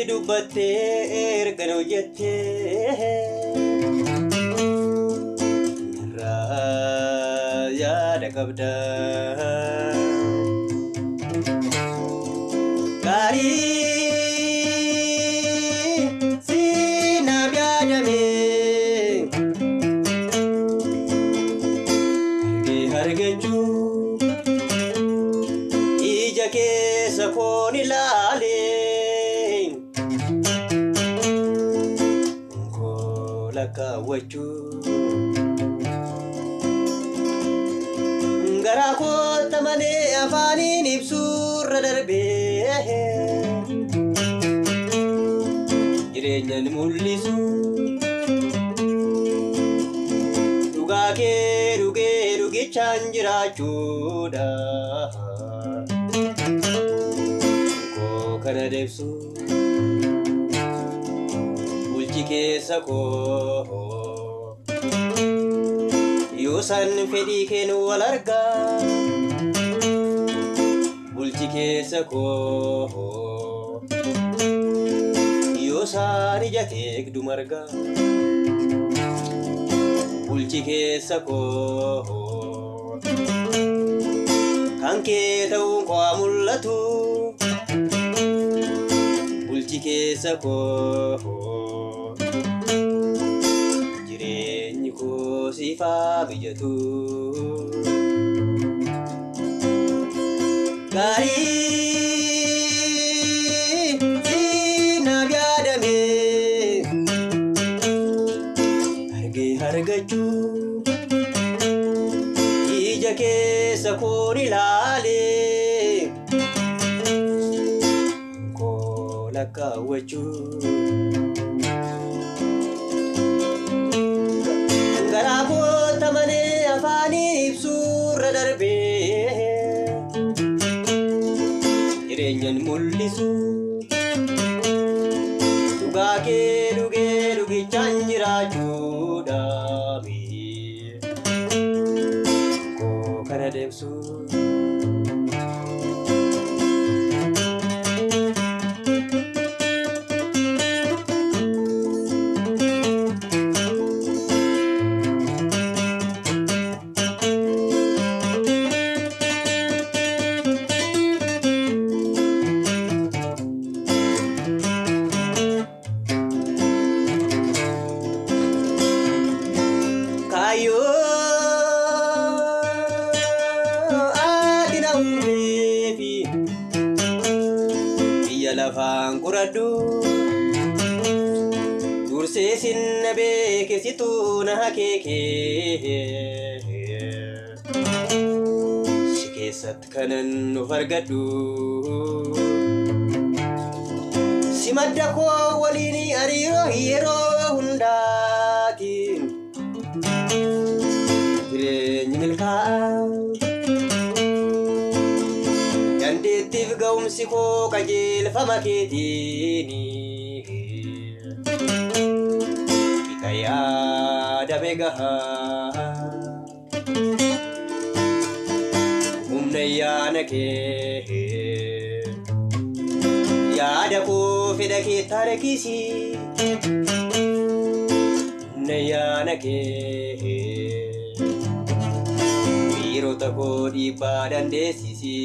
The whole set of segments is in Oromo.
dubbattee erga hojjettee irraa yaada qabda gaarii siinaaf yaadame argachuu ija keessa koon ilaale kaawwachuu garaa kootta malee afaaniin ibsuurra darbee jireenyan mul'isu dhugaa kee dhugichaan jiraachuudha koo kana deebsu keessa koo yoo san fedhii kennu wal argaa bulchi keessa koo yoo san ija teegdu margaa bulchi keessa koo kan kee ta'uun koo mul'atu bulchi keessa koo sifaa bijatu gaarii siinaaf yaadame argachuu ija keessa koon ilaale koo lakkaawwachuu garaa kootta malee afaaniin ibsuurra darbee jireenyan mul'isu dhugaa kee dhugichaan jiraachuudha koo kana deebsu lafaan quradhu dursee sinna beekesitu na hakeekee si keessatti kanan of argadhu si madda koo waliin hariiroo yeroo hundaati jireenyi milkaa'aa dandeettiif ga'umsi koo qajeelfama keetiini bita yaadame gahaa humna yaana kee yaada koo fedha keetta harkisi humna yaana kee dhiirota koo dhiibbaa dandeessisi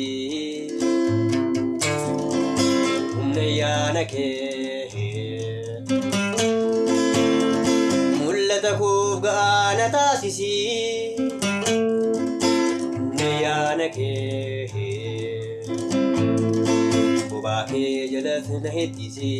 humna yaana kee mul'ata koof ga'aa na taasisi humna yaana kee bobaa kee jalas na heddisi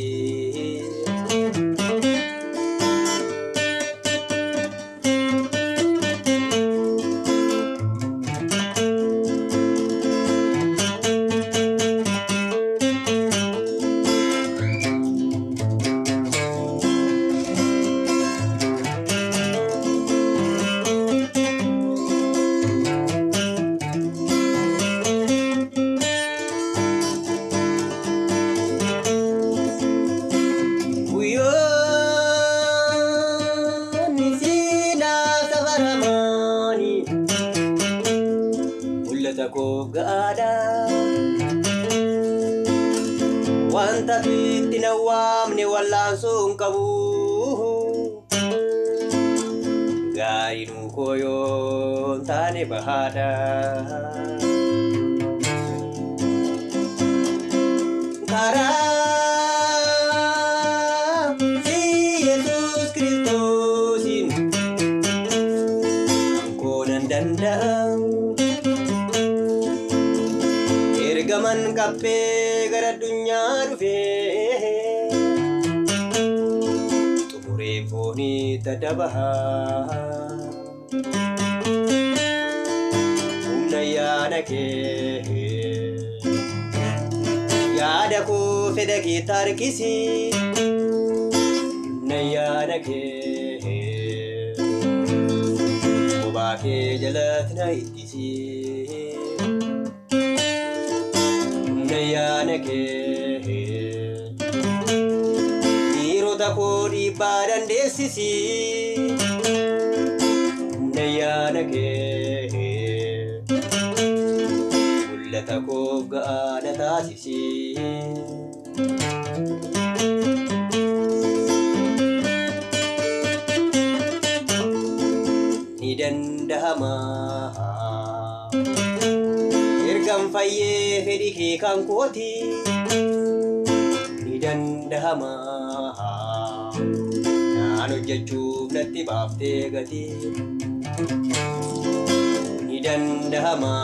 wanta itti nawwaamne wallaansoon qabu gaariinuu koyoon taane bahaadha karaa Yesus Kiristoosin angkoonan danda'am ergaman kabbee gara addunyaa dhufee xumuree foonii taddabahaa humna yaada kee yaada koo fedha kee tarkisi humna yaada kee bobaa kee jalatti na ittisi yaada kee dhiirota koo dhiibbaa dandeessisi humna yaada kee mul'ata koof ga'aana taasisi ni danda'ama ergan fayyee fedhi kee kan kooti ni danda'ama naan hojjechuuf natti baaftee gatii ni danda'ama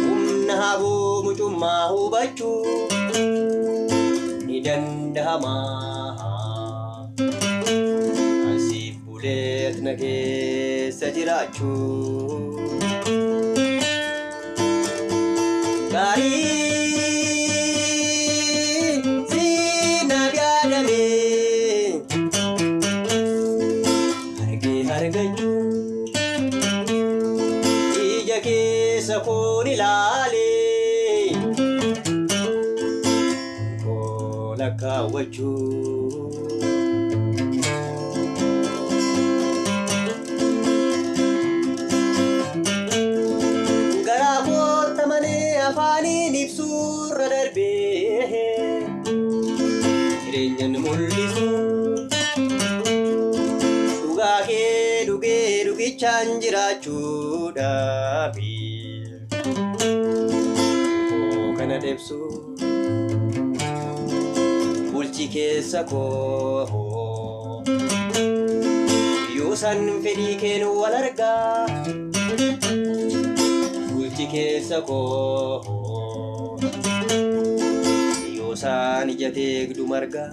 humna haboo mucummaa hubachuu ni danda'ama asiif buleet na keessa jiraachuu gaarii siinaaf yaadame argee argachuu ija keessa koon ilaale koo lakkaawwachuu afaaniin ibsuurra darbee jireenyan mul'isu dhugaa kee dhugee dhugichaan jiraachuudhaaf koo kana debsu bulchi keessa koo yuusan fedhii keen wal argaa bulchi keessa koo yoosaan ija teegdu marga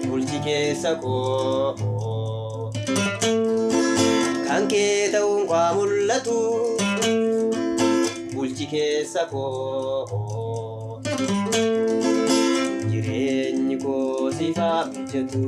bulchi keessa koo kan kee ta'uun kwaa mul'atu bulchi keessa koo jireenyi koo sifaaf mijatu